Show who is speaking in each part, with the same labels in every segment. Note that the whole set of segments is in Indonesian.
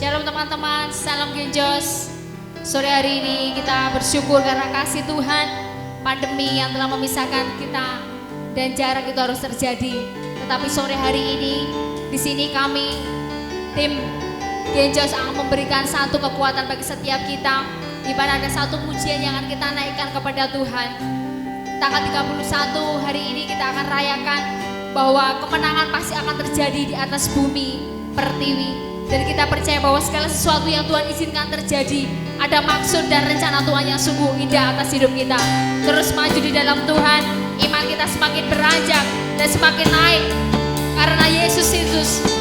Speaker 1: Shalom teman-teman, salam Genjos. Sore hari ini kita bersyukur karena kasih Tuhan. Pandemi yang telah memisahkan kita dan jarak itu harus terjadi. Tetapi sore hari ini di sini kami tim Genjos akan memberikan satu kekuatan bagi setiap kita, di mana ada satu pujian yang akan kita naikkan kepada Tuhan. Tanggal 31 hari ini kita akan rayakan bahwa kemenangan pasti akan terjadi di atas bumi Pertiwi. Dan kita percaya bahwa segala sesuatu yang Tuhan izinkan terjadi, ada maksud dan rencana Tuhan yang sungguh indah atas hidup kita. Terus maju di dalam Tuhan, iman kita semakin beranjak dan semakin naik, karena Yesus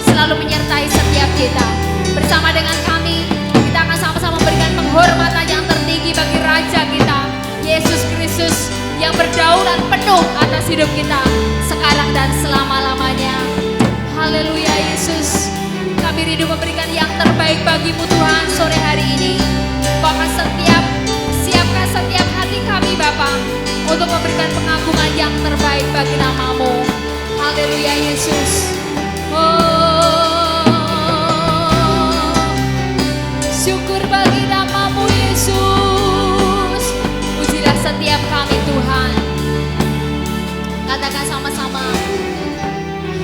Speaker 1: selalu menyertai setiap kita. Bersama dengan kami, kita akan sama-sama memberikan penghormatan yang tertinggi bagi Raja kita, Yesus Kristus, yang berdaulat penuh atas hidup kita sekarang dan selama-lamanya. Haleluya Yesus. Kami rindu memberikan yang terbaik bagimu Tuhan sore hari ini. Bahkan siapkan setiap hati kami Bapa untuk memberikan pengagungan yang terbaik bagi namamu. Haleluya Yesus. Syukur bagi namamu Yesus. Pujilah setiap kami Tuhan. Katakan sama-sama.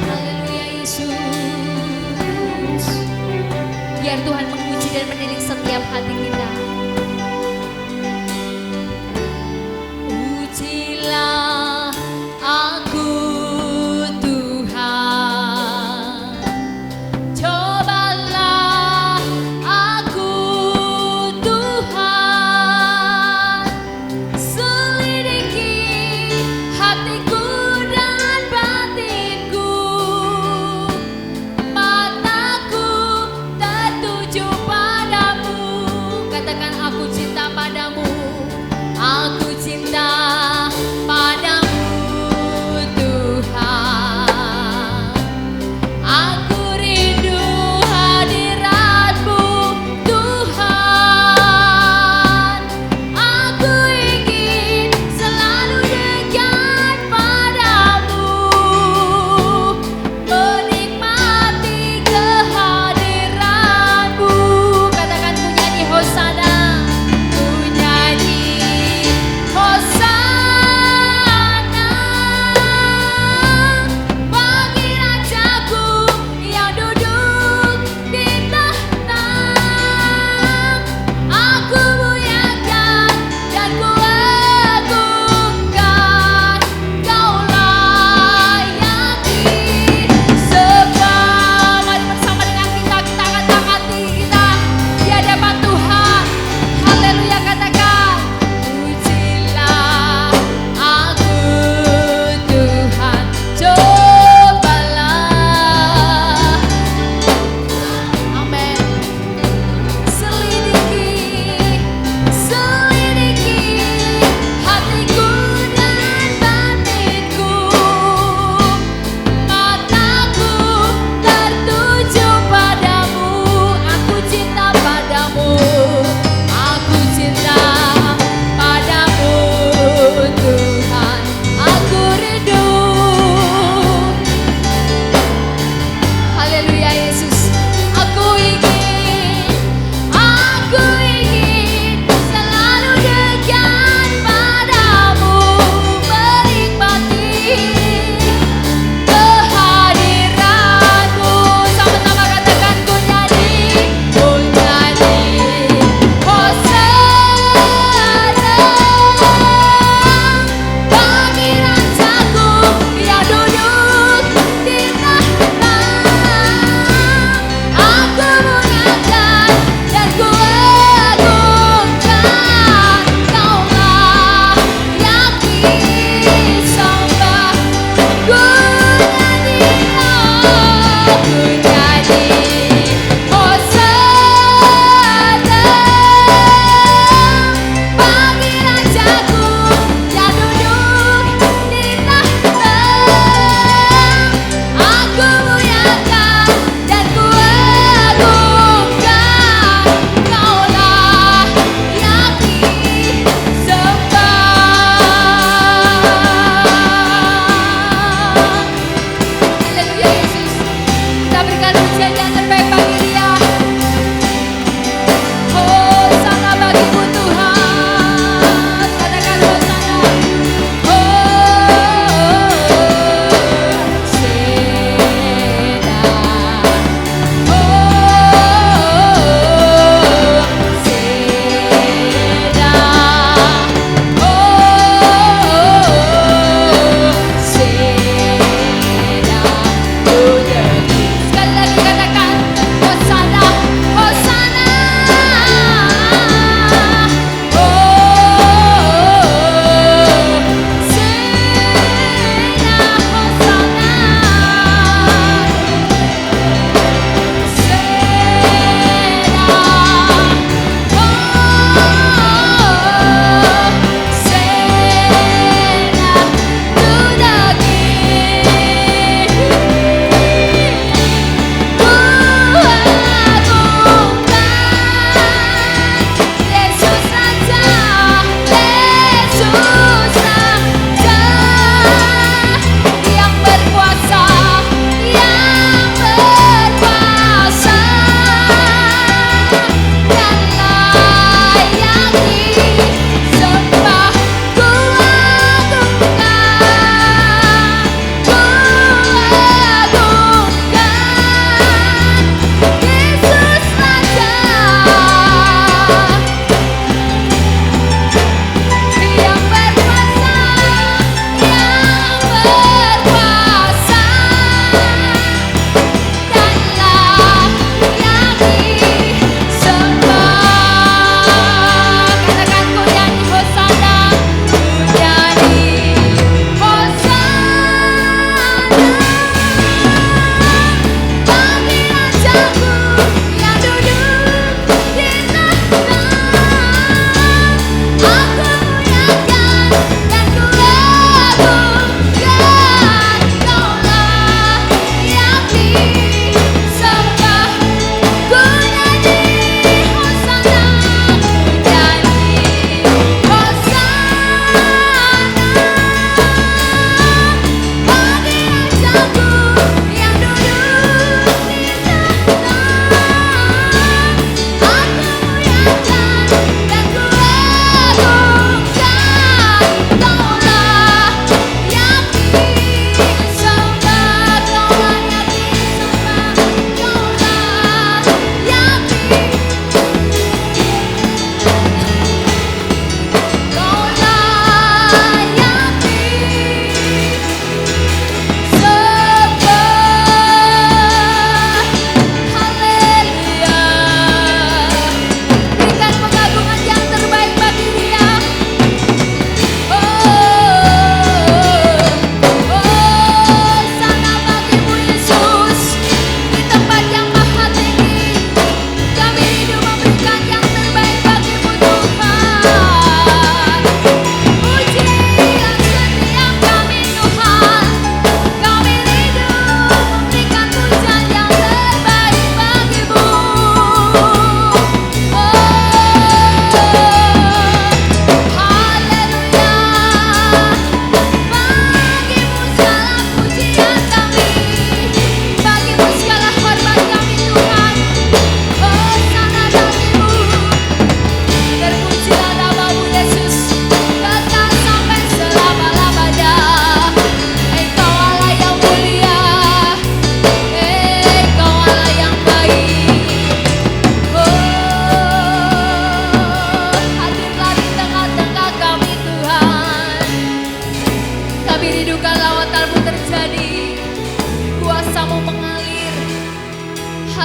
Speaker 1: Haleluya Yesus. Biar Tuhan menguji dan mendidik setiap hati kita. Ujilah aku Tuhan, cobalah aku Tuhan, selidiki hatiku dan batinku, mataku tertuju padamu. Katakan aku cinta padamu, aku cinta padamu Tuhan. Aku rindu hadiratmu Tuhan. Aku ingin selalu dekat padamu, menikmati kehadiranmu. Katakan ku nyanyi Hosana, ku nyanyi Hosana bagi Rajaku yang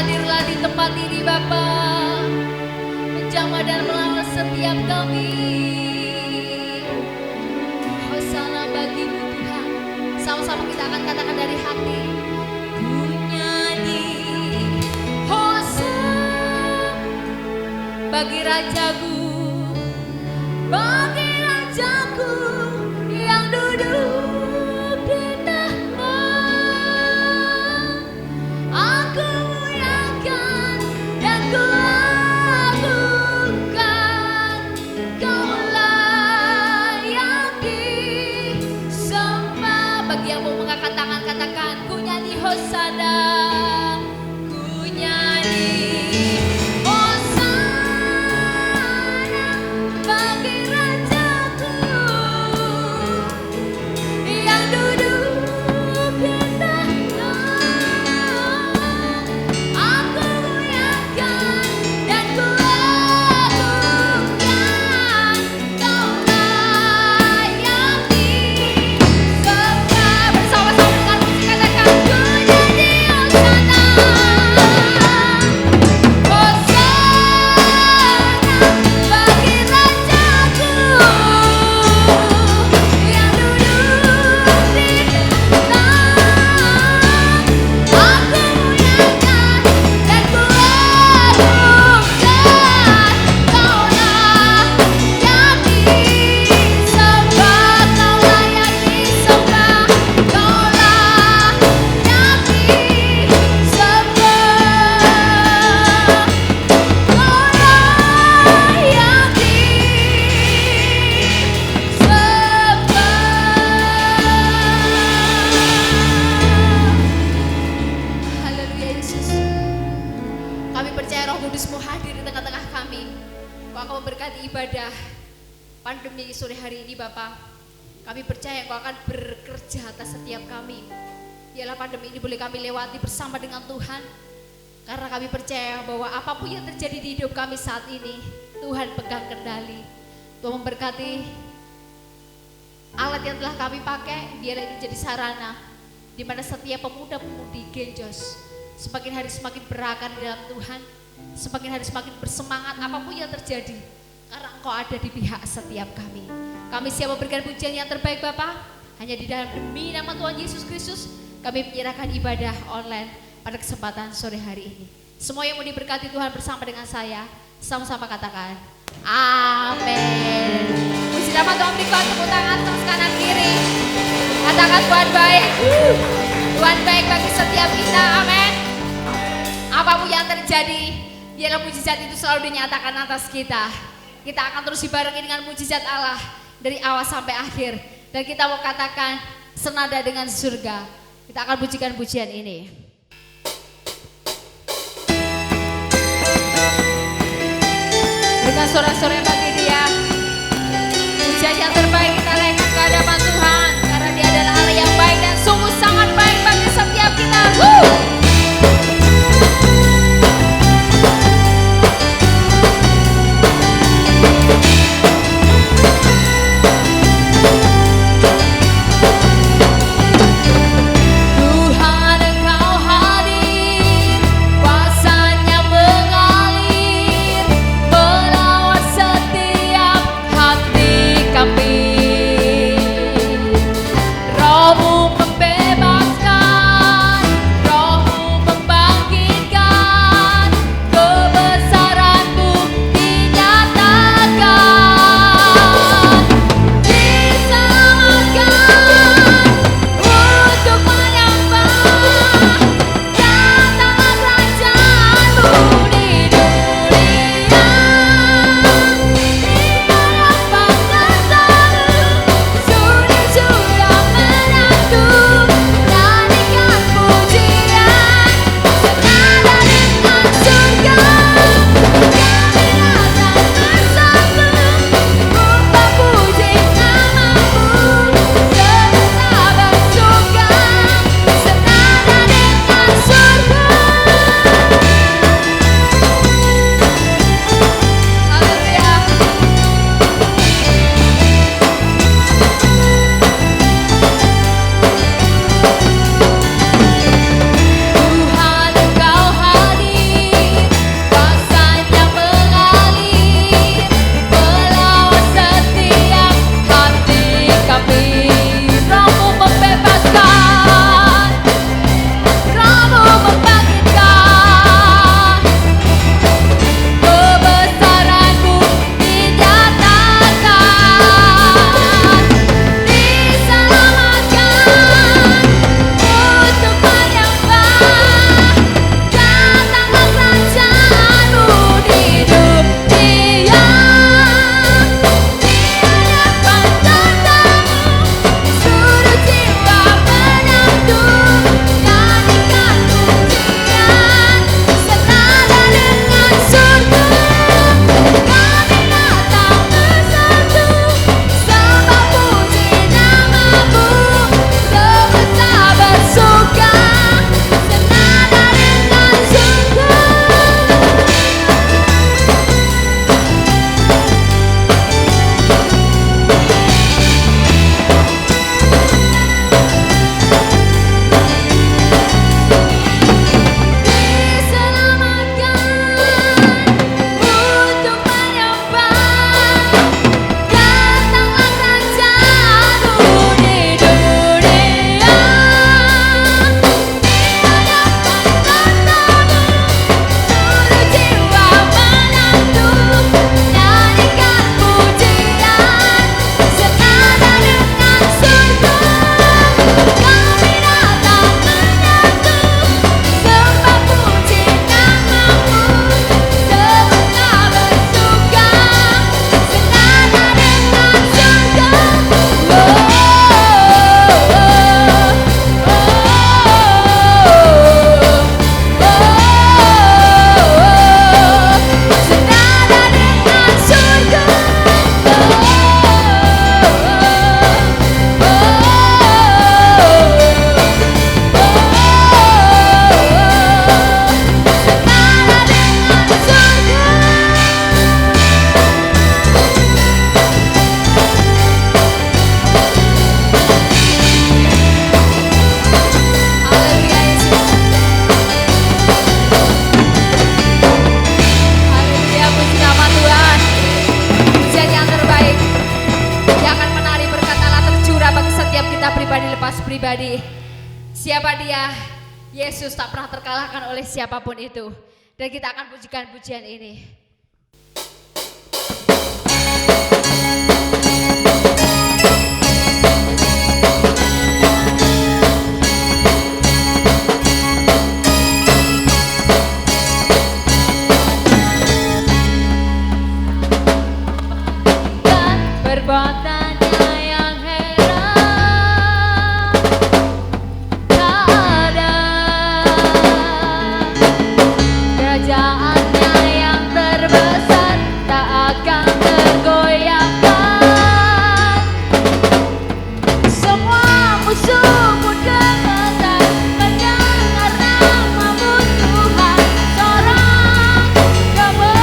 Speaker 1: hadirlah di tempat ini Bapa, menjamah dan melalui setiap kami. Hosana bagimu Tuhan. Sama-sama kita akan katakan dari hati. Ku nyanyi Hosana bagi Rajaku, bagi Rajaku yang duduk di tahta. Aku muliakan dan ku agungkan, Kau layak disembah. Bagi yang mau mengangkat tangan katakan, ku nyanyi Hosana, ku nyanyi Hosana bagi Rajaku yang duduk di tahta. Aku muliakan dan ku agungkan, Kau layak disembah. Bersama-sama dengan musik katakan, ku nyanyi Hosana, Hosana bagi Rajaku yang duduk di tahta. Aku muliakan dan ku agungkan, Kau layak disembah. Kau layak disembah. Kau layak disembah. Haleluya Yesus. Kami percaya Roh Kudus-Mu hadir di tengah-tengah kami. Kau akan memberkati ibadah pandemi sore hari ini Bapa. Kami percaya Kau akan bekerja atas setiap kami. Biarlah pandemi ini boleh kami lewati bersama dengan Tuhan. Karena kami percaya bahwa apapun yang terjadi di hidup kami saat ini, Tuhan pegang kendali. Tuhan memberkati alat yang telah kami pakai, biarlah itu jadi sarana di mana setiap pemuda-pemudi Genjos semakin hari semakin berakar di dalam Tuhan, semakin hari semakin bersemangat apapun yang terjadi, karena Engkau ada di pihak setiap kami. Kami siap memberikan pujian yang terbaik Bapa, hanya di dalam demi nama Tuhan Yesus Kristus kami menyerahkan ibadah online pada kesempatan sore hari ini. Semua yang mau diberkati Tuhan bersama dengan saya, sama-sama katakan amin. Puji nama Tuhan, berikan tepuk tangan terus kanan kiri. Katakan Tuhan baik. Tuhan baik bagi setiap kita, amin. Apapun yang terjadi, biarlah mujizat itu selalu dinyatakan atas kita. Kita akan terus dibarengi dengan mujizat Allah dari awal sampai akhir. Dan kita mau katakan senada dengan surga. Kita akan pujikan pujian ini. Dengan sorak-sorai bagi Dia, pujian yang terbaik kita naikkan ke hadapan Tuhan, karena Dia adalah Allah yang baik dan sungguh sangat baik bagi setiap kita. Tuhan Engkau hadir, kuasa-Nya mengalir melawat setiap pribadi. Siapa dia? Yesus tak pernah terkalahkan oleh siapapun itu. Dan kita akan pujikan pujian ini. Perbuatannya yang heran, tak ada kerajaannya yang terbesar, tak akan tergoyahkan. Semua musuh pun gemetar mendengar namamu Tuhan, seorang kemenangan.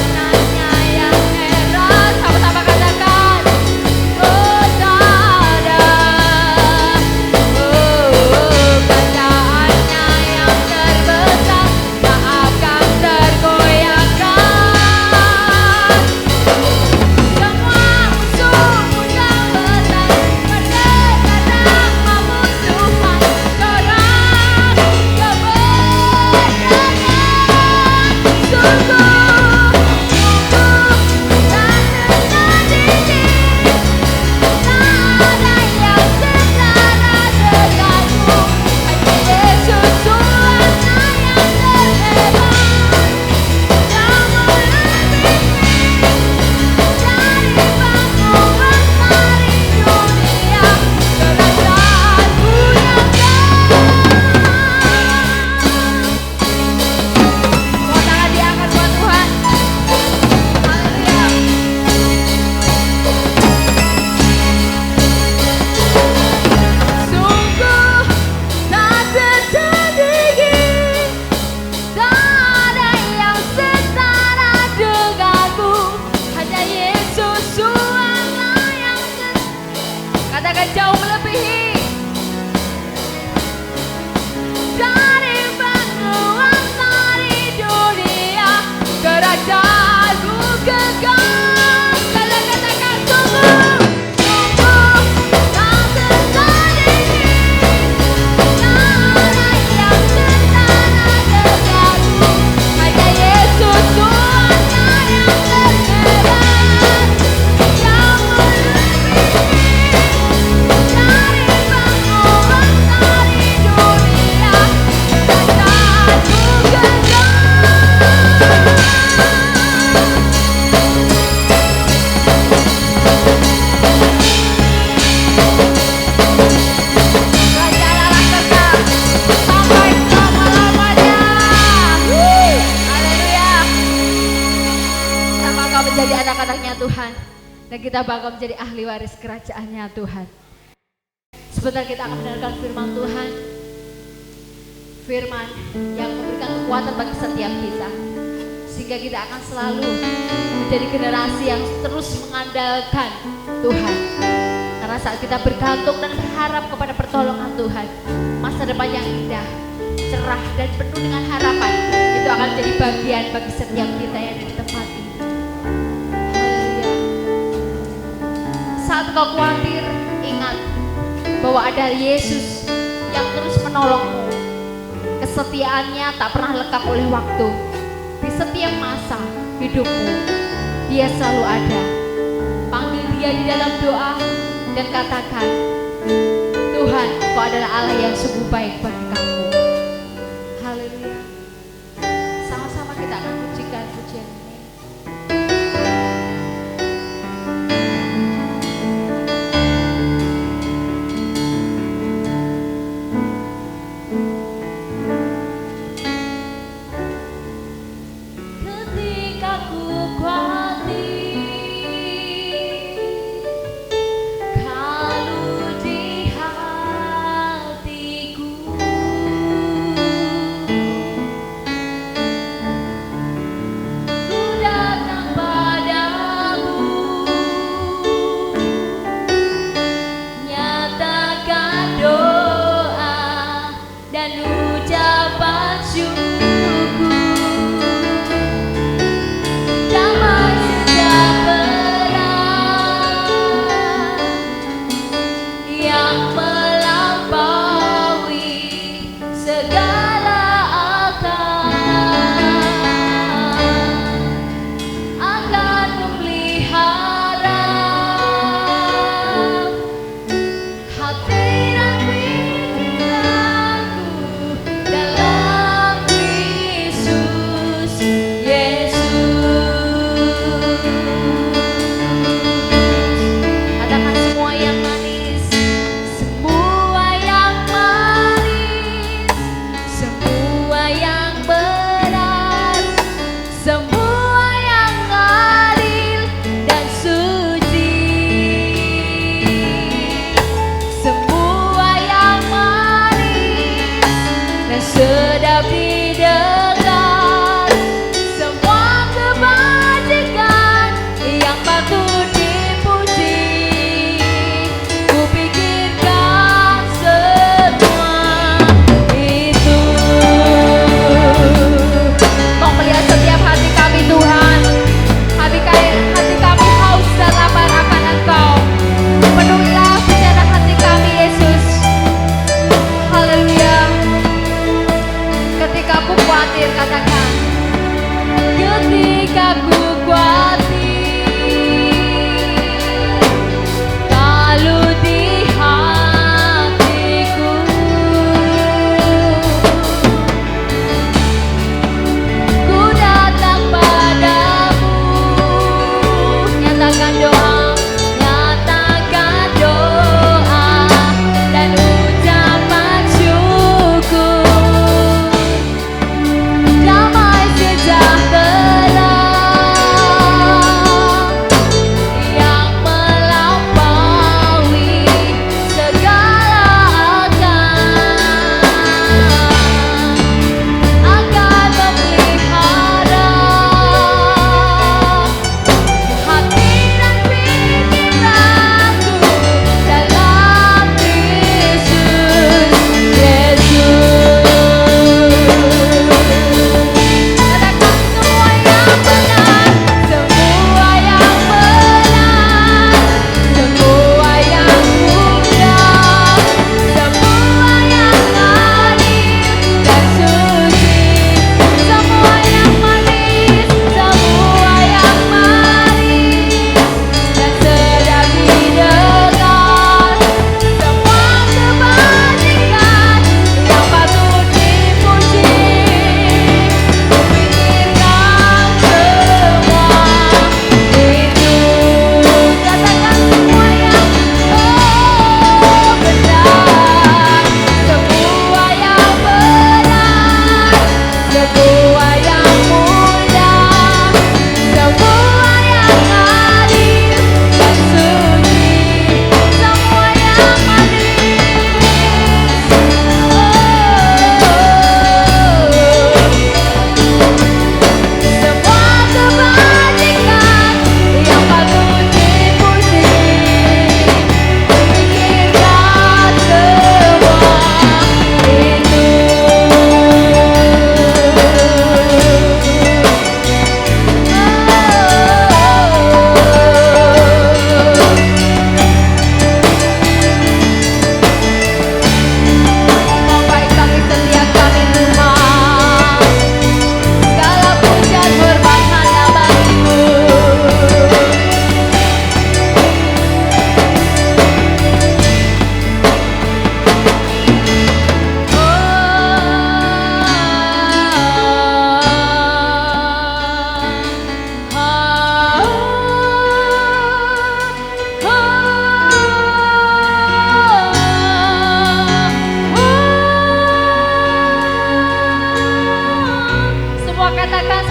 Speaker 1: Katakan jauh melebihi dari penguasa di dunia, kerajaanmu gegap. Katakan sungguh, sungguh tak tertandingi, tak ada yang setara denganmu. Hanya Yesus Tuhanlah yang terhebat, yang melebihi dari penguasa di dunia, kerajaanmu gegap. Rajalah kekal sampai selama-lamanya. Haleluya. Kita bakal menjadi anak-anaknya Tuhan, dan kita bakal menjadi ahli waris kerajaannya Tuhan. Sebentar kita akan mendengarkan firman Tuhan, firman yang memberikan kekuatan bagi setiap kita, sehingga kita akan selalu menjadi generasi yang terus mengandalkan Tuhan. Karena saat kita bergantung dan berharap kepada pertolongan Tuhan, masa depan yang indah, cerah dan penuh dengan harapan itu akan menjadi bagian bagi setiap kita yang ada di tempat ini. Haleluya. Saat kau khawatir, ingat bahwa ada Yesus yang terus menolongmu. Kesetiaannya tak pernah lekang oleh waktu. Di setiap masa hidupmu, Dia selalu ada. Panggil Dia di dalam doa dan katakan, Tuhan, Kau adalah Allah yang sungguh baik bagi kamu. Haleluya. Sama-sama kita akan pujikan pujian ini.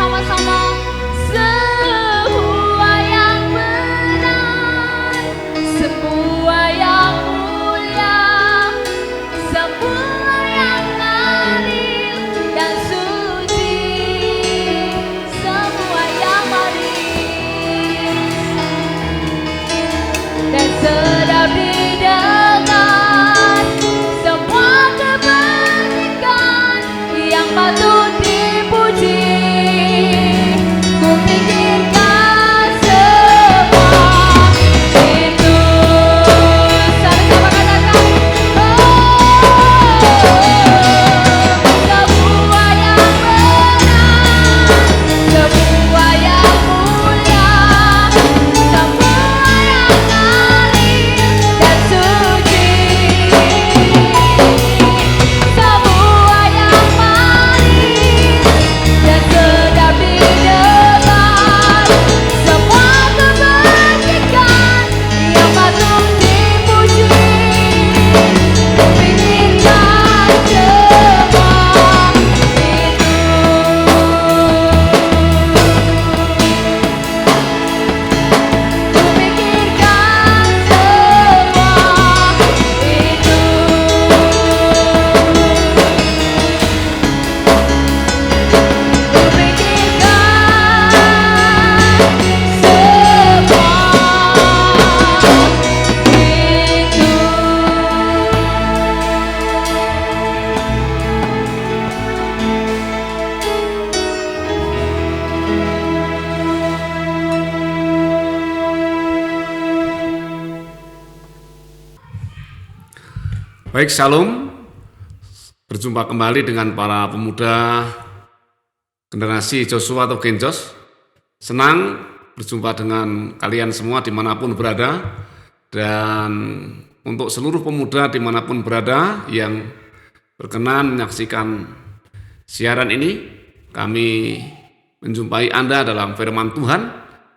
Speaker 1: bersama-sama. Semua yang benar, semua yang mulia, semua yang adil dan suci, semua yang manis dan sedap didengar, semua kebajikan yang patut dipuji. Ku pikirkan semua itu. Sama-sama katakan, semua yang benar, semua yang mulia, semua yang adil dan suci, semua yang manis dan sedap didengar, semua kebajikan yang patut dipuji. Ku pikirkan semua itu. Ku pikirkan semua itu. Ku
Speaker 2: Baik, Shalom. Berjumpa kembali dengan para pemuda generasi Joshua atau Genjos. Senang berjumpa dengan kalian semua dimanapun berada. Dan untuk seluruh pemuda dimanapun berada yang berkenan menyaksikan siaran ini, kami menjumpai Anda dalam firman Tuhan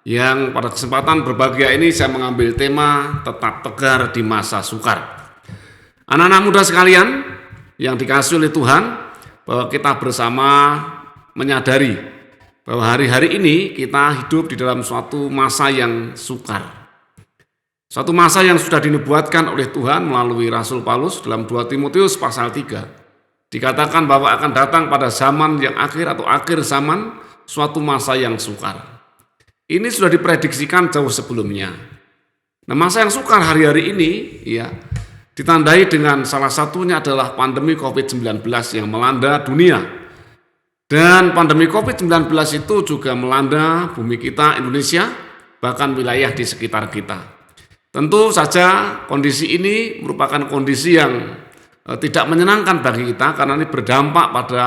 Speaker 2: yang pada kesempatan berbahagia ini saya mengambil tema tetap tegar di masa sukar. Anak-anak muda sekalian yang dikasihi oleh Tuhan, bahwa kita bersama menyadari bahwa hari-hari ini kita hidup di dalam suatu masa yang sukar. Suatu masa yang sudah dinubuatkan oleh Tuhan melalui Rasul Paulus dalam 2 Timotius pasal 3. Dikatakan bahwa akan datang pada zaman yang akhir atau akhir zaman suatu masa yang sukar. Ini sudah diprediksikan jauh sebelumnya. Nah, masa yang sukar hari-hari ini ya ditandai dengan salah satunya adalah pandemi COVID-19 yang melanda dunia. Dan pandemi COVID-19 itu juga melanda bumi kita Indonesia, bahkan wilayah di sekitar kita. Tentu saja kondisi ini merupakan kondisi yang tidak menyenangkan bagi kita karena ini berdampak pada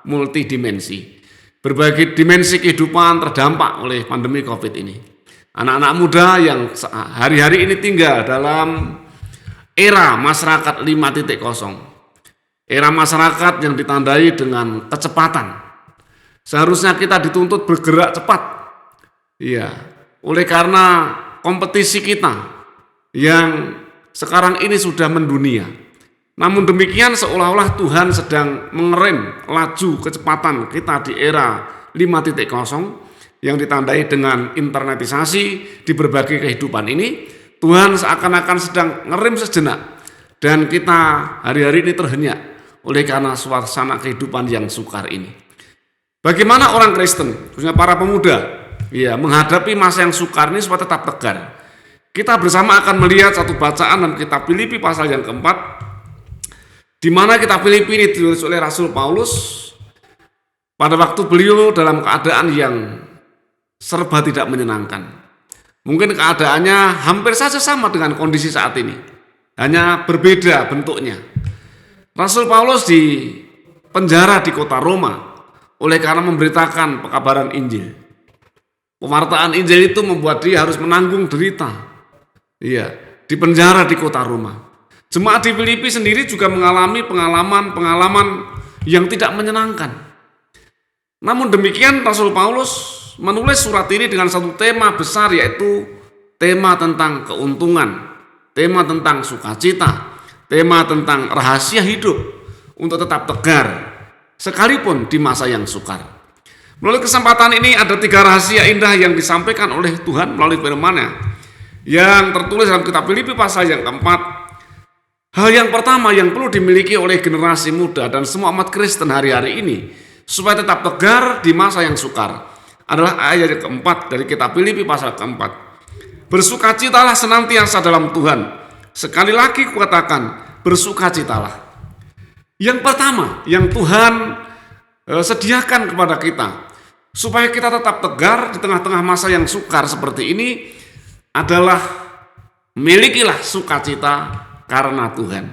Speaker 2: multidimensi. Berbagai dimensi kehidupan terdampak oleh pandemi COVID ini. Anak-anak muda yang hari-hari ini tinggal dalam era masyarakat 5.0, era masyarakat yang ditandai dengan kecepatan. Seharusnya kita dituntut bergerak cepat. Iya, oleh karena kompetisi kita yang sekarang ini sudah mendunia. Namun demikian seolah-olah Tuhan sedang mengerem laju kecepatan kita di era 5.0 yang ditandai dengan internetisasi di berbagai kehidupan ini. Tuhan seakan-akan sedang ngerem sejenak dan kita hari-hari ini terhenyak oleh karena suasana kehidupan yang sukar ini. Bagaimana orang Kristen, khususnya para pemuda, ya menghadapi masa yang sukar ini supaya tetap tegar. Kita bersama akan melihat satu bacaan dalam kitab Filipi pasal yang keempat, di mana kitab Filipi ini ditulis oleh Rasul Paulus pada waktu beliau dalam keadaan yang serba tidak menyenangkan. Mungkin keadaannya hampir saja sama dengan kondisi saat ini, hanya berbeda bentuknya. Rasul Paulus di penjara di kota Roma oleh karena memberitakan pekabaran Injil. Pewartaan Injil itu membuat dia harus menanggung derita. Iya, di penjara di kota Roma. Jemaat di Filipi sendiri juga mengalami pengalaman yang tidak menyenangkan. Namun demikian Rasul Paulus menulis surat ini dengan satu tema besar, yaitu tema tentang keuntungan, tema tentang sukacita, tema tentang rahasia hidup untuk tetap tegar sekalipun di masa yang sukar. Melalui kesempatan ini ada 3 rahasia indah yang disampaikan oleh Tuhan melalui firman-Nya yang tertulis dalam kitab Filipi pasal yang keempat. Hal yang pertama yang perlu dimiliki oleh generasi muda dan semua umat Kristen hari-hari ini supaya tetap tegar di masa yang sukar adalah ayat yang keempat dari kitab Filipi pasal keempat. Bersukacitalah senantiasa dalam Tuhan. Sekali lagi kukatakan, bersukacitalah. Yang pertama yang Tuhan sediakan kepada kita supaya kita tetap tegar di tengah-tengah masa yang sukar seperti ini adalah milikilah sukacita karena Tuhan.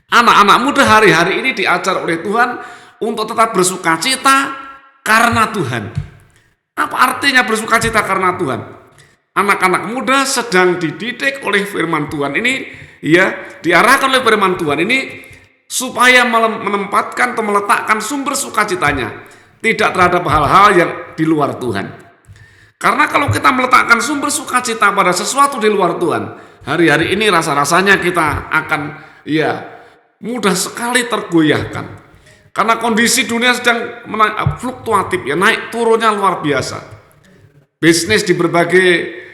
Speaker 2: Anak-anak muda hari-hari ini diajar oleh Tuhan untuk tetap bersukacita karena Tuhan. Apa artinya bersukacita karena Tuhan? Anak-anak muda sedang dididik oleh firman Tuhan ini, ya, diarahkan oleh firman Tuhan ini supaya menempatkan atau meletakkan sumber sukacitanya tidak terhadap hal-hal yang di luar Tuhan. Karena kalau kita meletakkan sumber sukacita pada sesuatu di luar Tuhan, hari-hari ini rasa-rasanya kita akan mudah sekali tergoyahkan. Karena kondisi dunia sedang fluktuatif, ya, naik turunnya luar biasa. Bisnis di berbagai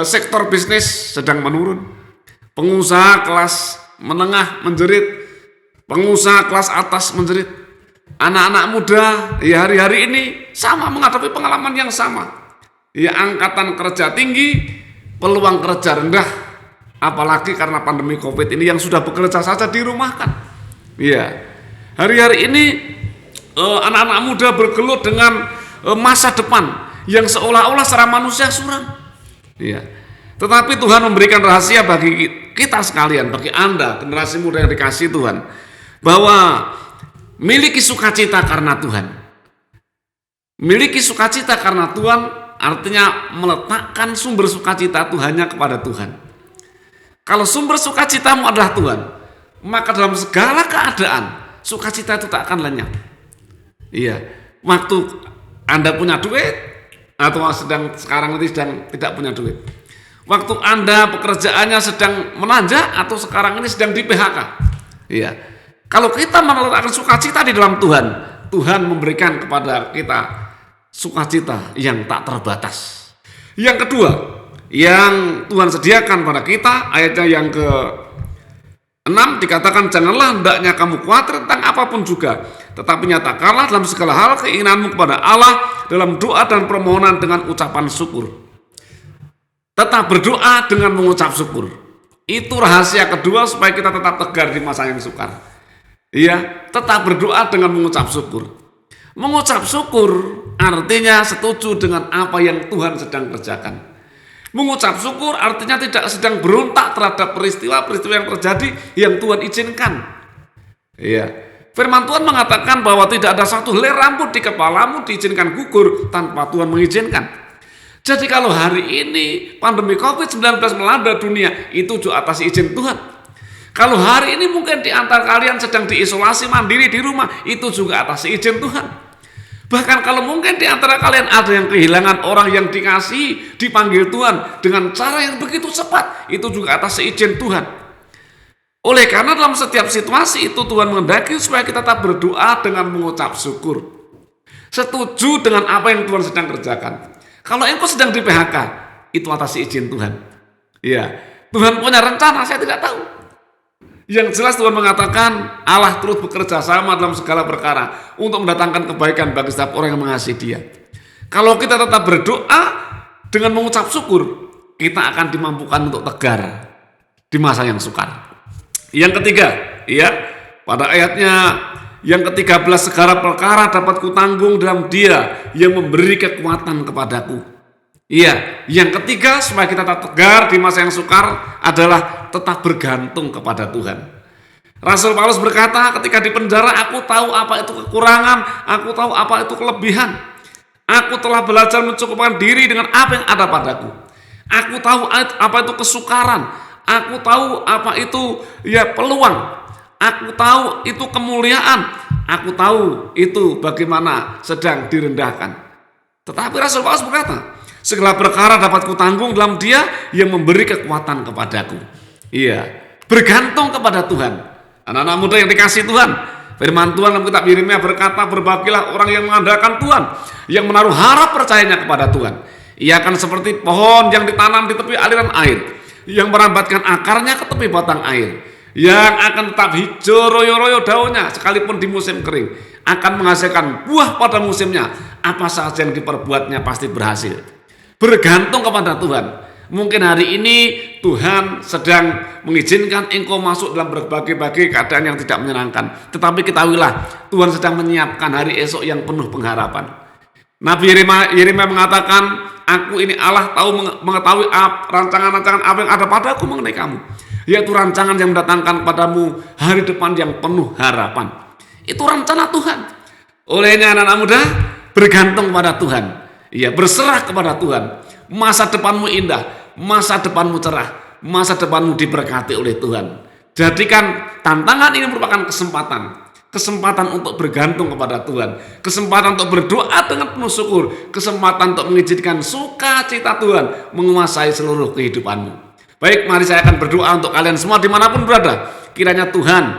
Speaker 2: sektor bisnis sedang menurun. Pengusaha kelas menengah menjerit, pengusaha kelas atas menjerit. Anak-anak muda ya hari-hari ini sama menghadapi pengalaman yang sama. Ya, angkatan kerja tinggi, peluang kerja rendah. Apalagi karena pandemi Covid ini yang sudah bekerja saja dirumahkan. Ya, hari-hari ini anak-anak muda bergelut dengan masa depan yang seolah-olah secara manusia suram. Ya. Tetapi Tuhan memberikan rahasia bagi kita sekalian, bagi Anda generasi muda yang dikasihi Tuhan, bahwa miliki sukacita karena Tuhan. Miliki sukacita karena Tuhan artinya meletakkan sumber sukacita itu hanya kepada Tuhan. Kalau sumber sukacitamu adalah Tuhan, maka dalam segala keadaan sukacita itu tak akan lenyap. Iya, waktu Anda punya duit atau sekarang ini sedang tidak punya duit. Waktu Anda pekerjaannya sedang menanjak atau sekarang ini sedang di PHK. Iya. Kalau kita meletakkan sukacita di dalam Tuhan, Tuhan memberikan kepada kita sukacita yang tak terbatas. Yang kedua, yang Tuhan sediakan pada kita, ayatnya yang ke-6 dikatakan, janganlah hendaknya kamu khawatir tentang apapun juga, tetapi nyatakanlah dalam segala hal keinginanmu kepada Allah dalam doa dan permohonan dengan ucapan syukur. Tetap berdoa dengan mengucap syukur. Itu rahasia kedua supaya kita tetap tegar di masa yang sukar. Iya, tetap berdoa dengan mengucap syukur. Mengucap syukur artinya setuju dengan apa yang Tuhan sedang kerjakan. Mengucap syukur artinya tidak sedang berontak terhadap peristiwa-peristiwa yang terjadi yang Tuhan izinkan. Iya. Firman Tuhan mengatakan bahwa tidak ada satu helai rambut di kepalamu diizinkan gugur tanpa Tuhan mengizinkan. Jadi kalau hari ini pandemi COVID-19 melanda dunia, itu juga atas izin Tuhan. Kalau hari ini mungkin di antara kalian sedang diisolasi mandiri di rumah, itu juga atas izin Tuhan. Bahkan kalau mungkin di antara kalian ada yang kehilangan orang yang dikasihi, dipanggil Tuhan dengan cara yang begitu cepat, itu juga atas izin Tuhan. Oleh karena dalam setiap situasi itu Tuhan menghendaki supaya kita tetap berdoa dengan mengucap syukur. Setuju dengan apa yang Tuhan sedang kerjakan. Kalau engkau sedang di PHK, itu atas izin Tuhan. Ya, Tuhan punya rencana, saya tidak tahu. Yang jelas Tuhan mengatakan Allah terus bekerja sama dalam segala perkara untuk mendatangkan kebaikan bagi setiap orang yang mengasihi Dia. Kalau kita tetap berdoa dengan mengucap syukur, kita akan dimampukan untuk tegar di masa yang sukar. Yang ketiga, ya, pada ayatnya yang ke-13, segala perkara dapat kutanggung dalam Dia yang memberi kekuatan kepadaku. Iya, yang ketiga supaya kita tetap tegar di masa yang sukar adalah tetap bergantung kepada Tuhan. Rasul Paulus berkata ketika di penjara, aku tahu apa itu kekurangan, aku tahu apa itu kelebihan. Aku telah belajar mencukupkan diri dengan apa yang ada padaku. Aku tahu apa itu kesukaran, aku tahu apa itu peluang. Aku tahu itu kemuliaan. Aku tahu itu bagaimana sedang direndahkan. Tetapi Rasul Paulus berkata, segala perkara dapat kutanggung dalam Dia yang memberi kekuatan kepadaku. Iya, bergantung kepada Tuhan. Anak-anak muda yang dikasihi Tuhan, Firman Tuhan dalam kitab Yeremia berkata, berbahagialah orang yang mengandalkan Tuhan, yang menaruh harap percayanya kepada Tuhan. Ia akan seperti pohon yang ditanam di tepi aliran air, yang merambatkan akarnya ke tepi batang air, yang akan tetap hijau royo-royo daunnya sekalipun di musim kering, akan menghasilkan buah pada musimnya. Apa saja yang diperbuatnya pasti berhasil. Bergantung kepada Tuhan. Mungkin hari ini Tuhan sedang mengizinkan engkau masuk dalam berbagai-bagai keadaan yang tidak menyenangkan. Tetapi ketahuilah, Tuhan sedang menyiapkan hari esok yang penuh pengharapan. Nabi Yeremia mengatakan, aku ini Allah mengetahui rancangan-rancangan apa yang ada padaku mengenai kamu, yaitu rancangan yang mendatangkan padamu hari depan yang penuh harapan. Itu rencana Tuhan. Olehnya anak-anak muda, bergantung pada Tuhan. Ya, berserah kepada Tuhan. Masa depanmu indah, masa depanmu cerah, masa depanmu diberkati oleh Tuhan. Jadikan tantangan ini merupakan kesempatan untuk bergantung kepada Tuhan, kesempatan untuk berdoa dengan penuh syukur, kesempatan untuk mengizinkan sukacita Tuhan menguasai seluruh kehidupanmu. Baik, mari saya akan berdoa untuk kalian semua dimanapun berada. Kiranya Tuhan,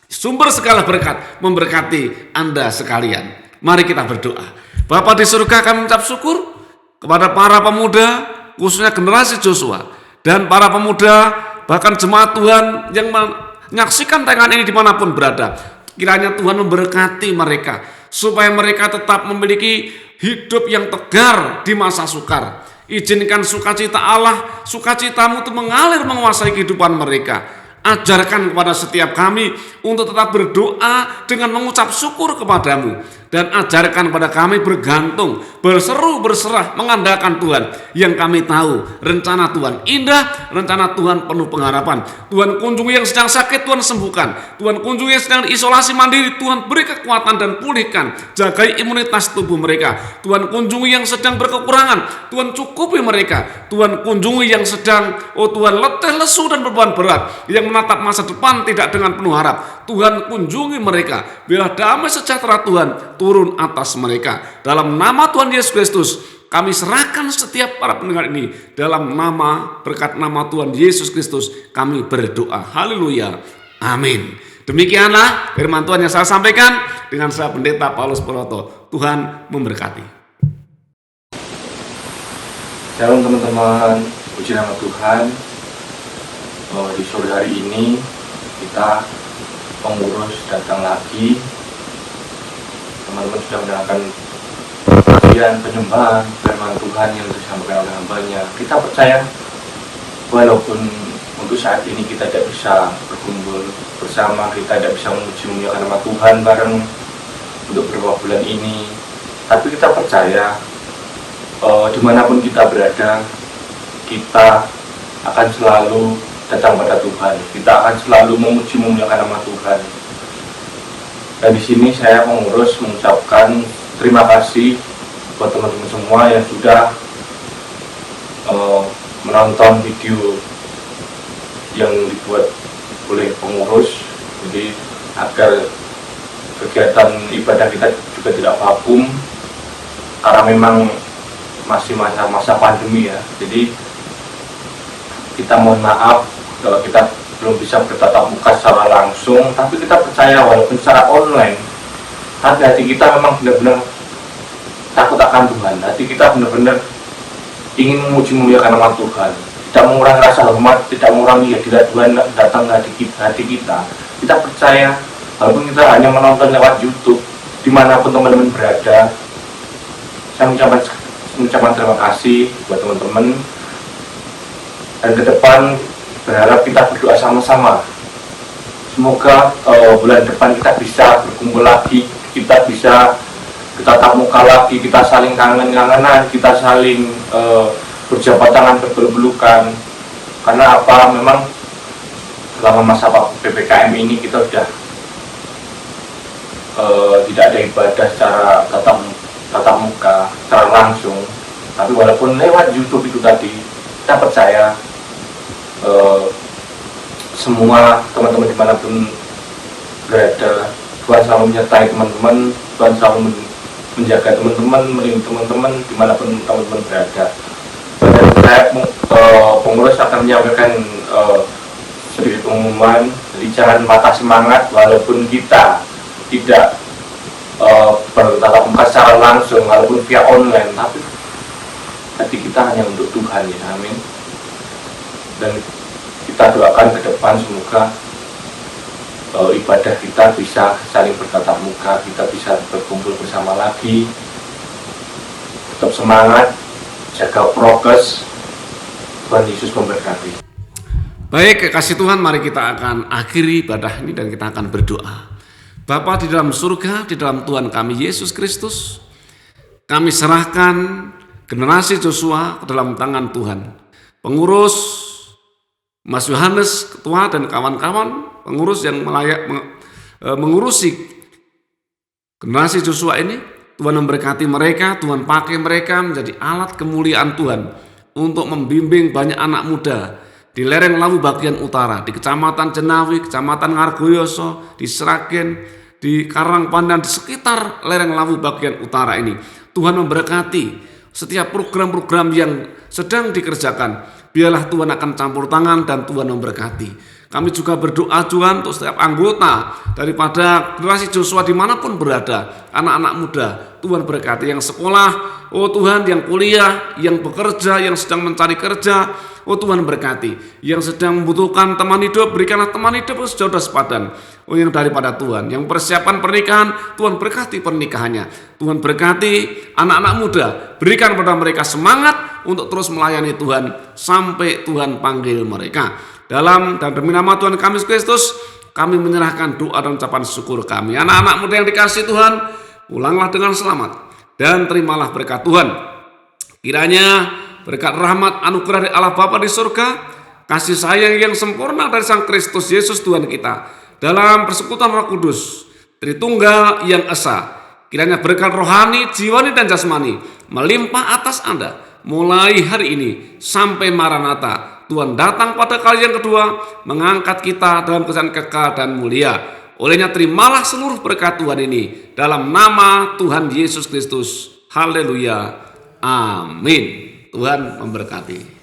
Speaker 2: sumber segala berkat, memberkati Anda sekalian. Mari kita berdoa. Bapa di surga, kami mengucap syukur kepada para pemuda, khususnya generasi Joshua, dan para pemuda, bahkan jemaat Tuhan yang menyaksikan tayangan ini dimanapun berada. Kiranya Tuhan memberkati mereka, supaya mereka tetap memiliki hidup yang tegar di masa sukar. Izinkan sukacita Allah, sukacitamu itu mengalir menguasai kehidupan mereka. Ajarkan kepada setiap kami untuk tetap berdoa dengan mengucap syukur kepadamu. Dan ajarkan kepada kami bergantung, berseru, berserah, mengandalkan Tuhan. Yang kami tahu rencana Tuhan indah, rencana Tuhan penuh pengharapan. Tuhan kunjungi yang sedang sakit, Tuhan sembuhkan. Tuhan kunjungi yang sedang isolasi mandiri, Tuhan beri kekuatan dan pulihkan. Jagai imunitas tubuh mereka. Tuhan kunjungi yang sedang berkekurangan, Tuhan cukupi mereka. Tuhan kunjungi yang sedang, Tuhan letih, lesu dan beban berat, yang menatap masa depan tidak dengan penuh harap. Tuhan kunjungi mereka. Biarlah damai sejahtera Tuhan turun atas mereka. Dalam nama Tuhan Yesus Kristus, kami serahkan setiap para pendengar ini. Dalam nama, berkat nama Tuhan Yesus Kristus, kami berdoa. Haleluya. Amin. Demikianlah firman Tuhan yang saya sampaikan dengan saya Pendeta Paulus Purwoto. Tuhan memberkati.
Speaker 3: Shalom teman-teman, puji nama Tuhan. Di sore hari ini kita pengurus datang lagi. Teman-teman sudah mendengarkan bagian penyembahan firman Tuhan yang disampaikan oleh hambanya. Kita percaya walaupun untuk saat ini kita tidak bisa berkumpul bersama, kita tidak bisa memuji-muliakan nama Tuhan bareng untuk beberapa bulan ini, tapi kita percaya dimanapun kita berada, kita akan selalu datang pada Tuhan. Kita akan selalu memuji-muliakan nama Tuhan. Dan di sini saya pengurus mengucapkan terima kasih buat teman-teman semua yang sudah menonton video yang dibuat oleh pengurus. Jadi agar kegiatan ibadah kita juga tidak vakum, karena memang masih masa pandemi ya. Jadi kita mohon maaf kalau kita belum bisa bertatap muka secara langsung, tapi kita percaya walaupun secara online, hati kita memang benar-benar takut akan Tuhan. Hati kita benar-benar ingin memuji-muliakan nama Tuhan, tidak mengurangi rasa hormat, tidak mengurangi hadirat Tuhan datang ke hati kita. Kita percaya walaupun kita hanya menonton lewat YouTube, dimanapun teman-teman berada, saya mengucapkan terima kasih buat teman-teman. Dan ke depan berharap kita berdoa sama-sama. Semoga bulan depan kita bisa berkumpul lagi, kita bisa tatap muka lagi, kita saling kangen-kangenan, kita saling berjabat tangan, berpelukan. Karena apa? Memang selama masa PPKM ini kita sudah tidak ada ibadah secara tatap muka, secara langsung. Tapi walaupun lewat YouTube itu tadi, kita percaya semua teman-teman dimanapun berada, Tuhan selalu menyertai teman-teman, Tuhan selalu menjaga teman-teman, melindungi teman-teman dimanapun teman-teman berada. Dan saya pengurus akan menyampaikan sedikit pengumuman. Jadi jangan patah semangat walaupun kita tidak bertatap muka secara langsung walaupun via online, tapi hati kita hanya untuk Tuhan ya, amin. Dan kita doakan ke depan semoga ibadah kita bisa saling bertatap muka, kita bisa berkumpul bersama lagi, tetap semangat, jaga prokes. Tuhan Yesus memberkati.
Speaker 2: Baik, kekasih Tuhan, mari kita akan akhiri ibadah ini dan kita akan berdoa. Bapa di dalam surga, di dalam Tuhan kami Yesus Kristus, kami serahkan generasi Joshua ke dalam tangan Tuhan. Pengurus Mas Yohanes, ketua dan kawan-kawan pengurus yang mengurusi generasi Joshua ini, Tuhan memberkati mereka, Tuhan pakai mereka menjadi alat kemuliaan Tuhan untuk membimbing banyak anak muda di lereng Lawu bagian utara, di Kecamatan Jenawi, Kecamatan Ngargoyoso, di Sragen, di Karangpandan, di sekitar lereng Lawu bagian utara ini. Tuhan memberkati setiap program-program yang sedang dikerjakan. Biarlah Tuhan akan campur tangan dan Tuhan memberkati. Kami juga berdoa Tuhan untuk setiap anggota daripada generasi Joshua dimanapun berada, anak-anak muda, Tuhan berkati yang sekolah, oh Tuhan, yang kuliah, yang bekerja, yang sedang mencari kerja, oh Tuhan berkati, yang sedang membutuhkan teman hidup, berikanlah teman hidup sejodoh sepadan, oh yang daripada Tuhan, yang persiapan pernikahan, Tuhan berkati pernikahannya, Tuhan berkati anak-anak muda, berikan pada mereka semangat untuk terus melayani Tuhan sampai Tuhan panggil mereka. Dalam dan demi nama Tuhan kami Yesus Kristus, kami menyerahkan doa dan ucapan syukur kami. Anak-anak muda yang dikasihi Tuhan, pulanglah dengan selamat dan terimalah berkat Tuhan. Kiranya berkat rahmat anugerah dari Allah Bapa di surga, kasih sayang yang sempurna dari Sang Kristus Yesus Tuhan kita, dalam persekutuan Roh Kudus, Tritunggal yang esa, kiranya berkat rohani, jiwani dan jasmani melimpah atas Anda mulai hari ini sampai Maranatha. Tuhan datang pada kali yang kedua, mengangkat kita dalam kesan kekal dan mulia. Olehnya terimalah seluruh berkat Tuhan ini dalam nama Tuhan Yesus Kristus. Haleluya. Amin. Tuhan memberkati.